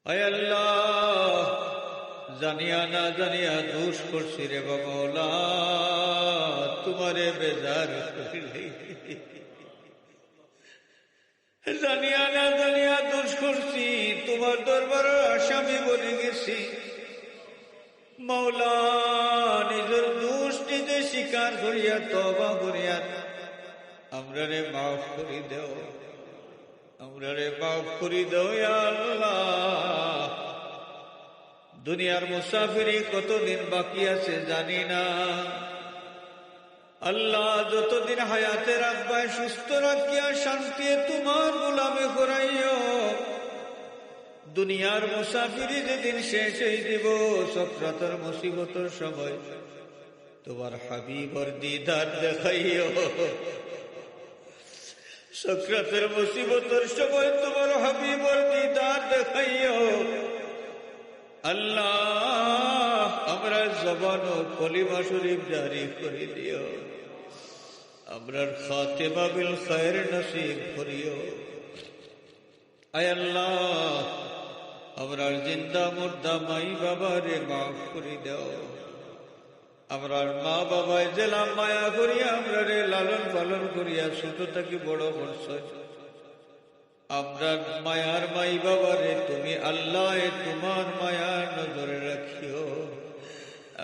আয় আল্লাহ, জানিয়া না জানিয়া দোষ করছি রে বাবা, তোমারে বেজার করিলে। জানিয়া না জানিয়া দোষ করছি, তোমার দরবার আসামি বলে গেছি। মাওলা, নিজের দোষ নিজে স্বীকার করিয়া তওবা করিয়া আমরা রে মাফ করি দেও, আমরা রে মাফ করি দেও ইয়া আল্লাহ। দুনিয়ার মুসাফিরি কতদিন বাকি আছে জানি না। আল্লাহ, যতদিন হায়াতে রাখবায় সুস্থ রাখিয়া শান্তি তোমার গোলামে করাইও। দুনিয়ার মুসাফিরি যেদিন শেষ হয়ে দিব, সক্রাতের মুসিবতের সময় তোমার হাবিবর দিদার দেখাইও। সক্রাতের মুসিবতের সময় তোমার হাবিবর দিদার দেখাইও। আল্লাহ, আমরা জবান ও কলিমা শরীফ জারি করে দিও, আমরার খাতিমা বিল খায়র নসিব করিও। আয় আল্লাহ, আমরার জিন্দা মুর্দা মাই বাবারে মাফ করে দাও। আমরার মা বাবায় জেলা মায়া করিয়া আমরা রে লালন পালন করিয়া ছোট থাকি বড় করছো। আমরার মায়ার মাই বাবারে তুমি আল্লাহ তোমার মায়ার নজরে রাখিও।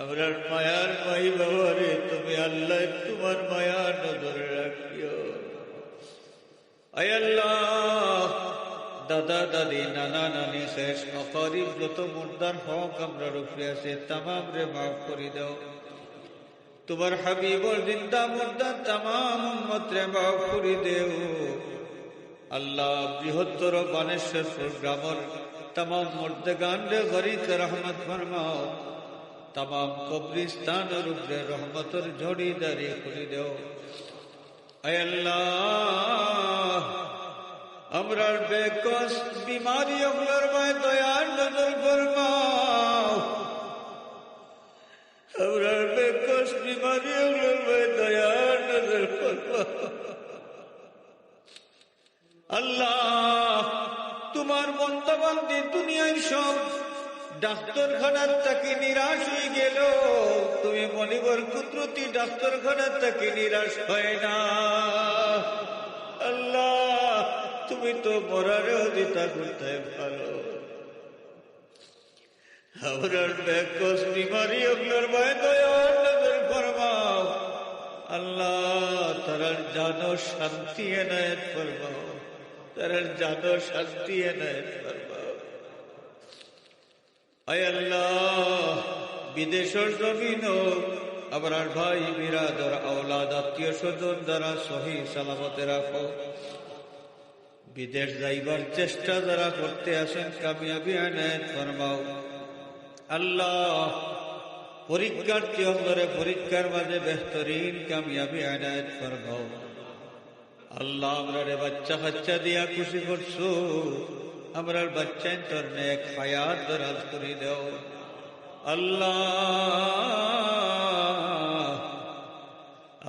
আমরার মায়ার মাই বাবারে তুমি আল্লাহ তোমার মায়ার নজরে রাখিও। আয় আল্লাহ, দাদা দাদি নানা নানি শেষ অকারিব যত মুর্দার হক আমরা রূপে আছে তামাম রে মাফ করে দাও। তোমার হাবিবর জিন্দা মুর্দার তামাম উম্মত রে মাফ করে দেও। আল্লাহ, বৃহত্তর বানেশ্বর গ্রামের তামাম মুর্দেগান রে গরিত রহমত ফরমাও। তামাম কবরিস্তানের উপরে রহমতের ঝড়ি দাঁড়িয়ে করে দেও। আয় আল্লাহ, আমরার বেকস বিমারি ওগুলোর মায় দয়ার নজর ফরমাও। আমরার বেকস বিমারি ওগুলোর মায় দয়ার নজর ফরমাও। আল্লাহ, তোমার বন্দাবান্দি দুনিয়ায় সব ডাক্তারখানার থেকে নিরাশ হয়ে গেল, তুমি মনিবর কুদরতি ডাক্তারখানার থেকে নিরাশ হয় না। আল্লাহ, তুমি তো মরারেও দিতা করতে পারো। আমরার বেকস বিমারি ওগুলোর ভয় দয়ার নজর ফরমাও। আল্লাহ, তারার জানো শান্তি এনায়েত ফরমাও, তারার জানো শান্তি এনায়েত ফরমাও। আয় আল্লাহ, বিদেশের জমিন আমরার ভাই বিরাদর আওলাদ আত্মীয় স্বজন যারা সহি সালামতে রাখো। বিদেশ যাইবার চেষ্টা যারা করতে আসেন কামিয়াবি এনায়েত ফরমাও। আল্লাহ, পরীক্ষার্থী অন্তরে পরীক্ষার মাঝে বেহতরিন কামিয়াবি এনায়েত ফরমাও। আল্লাহ, আমরা রে বাচ্চা কাচ্চা দিয়া খুশি করছো, আমরার বাচ্চা তোর নেক হায়াত দরাজ করে দাও। আল্লাহ,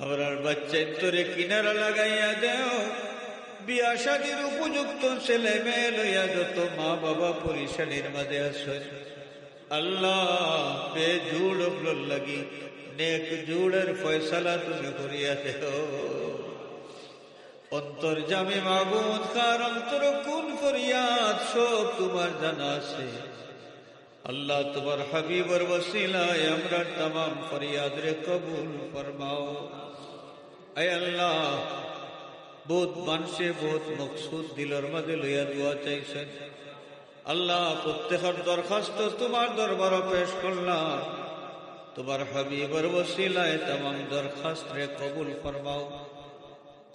আমরার বাচ্চা তোরে কিনারা লাগাইয়া দেও। বিয়া শাদীর উপযুক্ত ছেলে মেয়ে লইয়া যত মা বাবা পরিশানির মাঝে আছে, আল্লাহ বেজুড় লাগি নেক জুড়ের ফয়সালা তুমি করিয়া দেও। অন্তর জামে মাবুদ কার অন্তর কোন ফরিয়াদ সব তোমার জানা আছে। আল্লাহ, তোমার হাবিবর ওসিলায় আমরা तमाम ফরিয়াদ রে কবুল ফরমাও। আয় আল্লাহ, বহুত মানুষে বহুত মকসুদ দিলের মাঝে লইয়া দোয়া চাইছেন। আল্লাহ, প্রত্যেকের দরখাস্ত তোমার দরবার পেশ করলাম। তোমার হাবিবর ওসিলায় तमाम দরখাস্ত রে কবুল ফরমাও।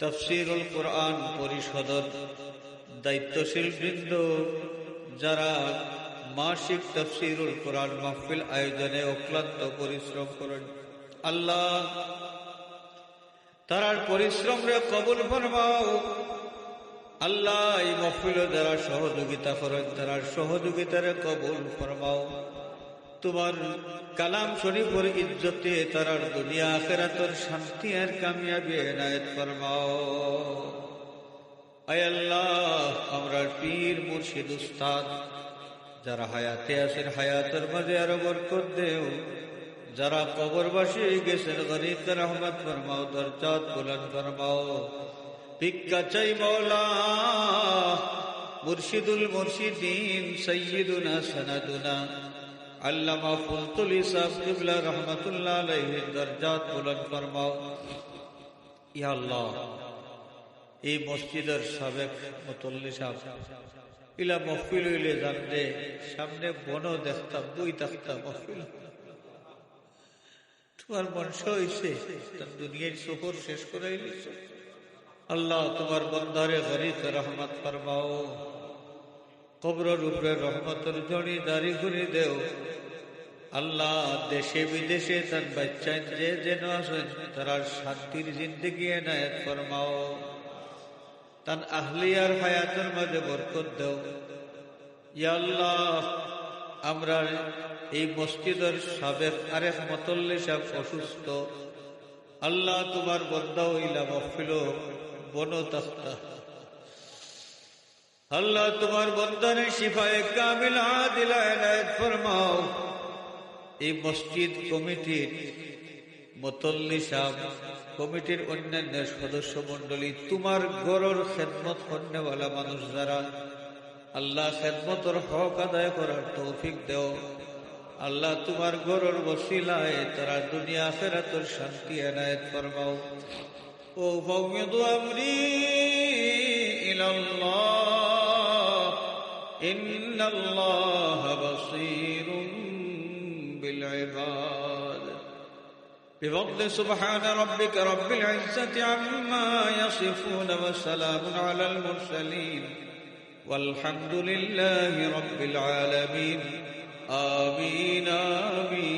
তাফসীরুল কুরআন পরিষদের দায়িত্বশীল বৃন্দ যারা মাসিক তাফসীরুল কুরআন মাহফিল আয়োজনে অক্লান্ত পরিশ্রম করেন, আল্লাহ তারার পরিশ্রম রে কবুল ফরমাও। আল্লাহ, এই মাহফিলে যারা সহযোগিতা করেন তারার সহযোগিতারে কবুল ফরমাও। তোমার কালাম শরীফের ইজ্জতে তারার দুনিয়া আখিরাতের শান্তি আর কামিয়াবি এনায়েত ফরমাও। আয় আল্লাহ, আমরা পীর মুর্শিদ উস্তাদ যারা হায়াতে আছেন হায়াতের মাঝে আরো বরকত দেও, যারা কবরবাসী গেছেন গরিবকে রহমত ফরমাও, দরজাত বুলন্দ ফরমাও। ভিক্ষা চাই মওলা, মুর্শিদুল মুর্শিদিন সৈয়দুনা সনদুনা আল্লামা ফুলতুলি সাহেব কিবলা রহমতুল্লাহ আলাইহি দরজাত বুলন্দ ফরমাও। ইয়া আল্লাহ, এই মসজিদের সাবেক মুতল্লি সাহেব ইলা মহফিল হইলে জানলে সামনে বনও দেখতাম, বই থাকতাম মহফিল। তোমার মনস হয়েছে তার দুনিয়ার সফর শেষ করাই দিয়েছে। আল্লাহ তোমার বন্ধারে গরিব রহমত ফরমাও, কবরের উপরে রহমতের জড়ি দাঁড়ি করে দেও। আল্লাহ দেশে বিদেশে তার বাচ্চা যে যেন আছেন তারা শান্তির জিন্দগি এনায়েত ফরমাও, তার আহলিয়ার হায়াতের মাঝে বরকত দেও। ইয়া আল্লাহ, আমরা এই মসজিদের সাবেক আরেক মুতল্লি সাহেব অসুস্থ। আল্লাহ তোমার বন্দা হইলা মহফিল বনো তাস্তা। আল্লাহ তোমার বন্দারে শিফায়ে কামিল আদিলা এনায়েত ফরমাও। এই মসজিদ কমিটির মুতল্লি সাহেব, কমিটির অন্যান্য সদস্য মন্ডলী, তোমার গরর খেদমত করনেওয়ালা মানুষ যারা, আল্লাহ খেদমতর হক আদায় করার তৌফিক দেও। আল্লাহ তোমার গরর ওসিলায় তারা দুনিয়া আখিরাতের শান্তি এনায়েত ফরমাও। ও ফাওয়িদু আমরি ইলাল্লাহ ইন্নাল্লাহা বাসীরুম বিল ইবাদ। بفضل سبحان ربك رب العزة عما يصفون وسلام على المرسلين والحمد لله رب العالمين آمين آمين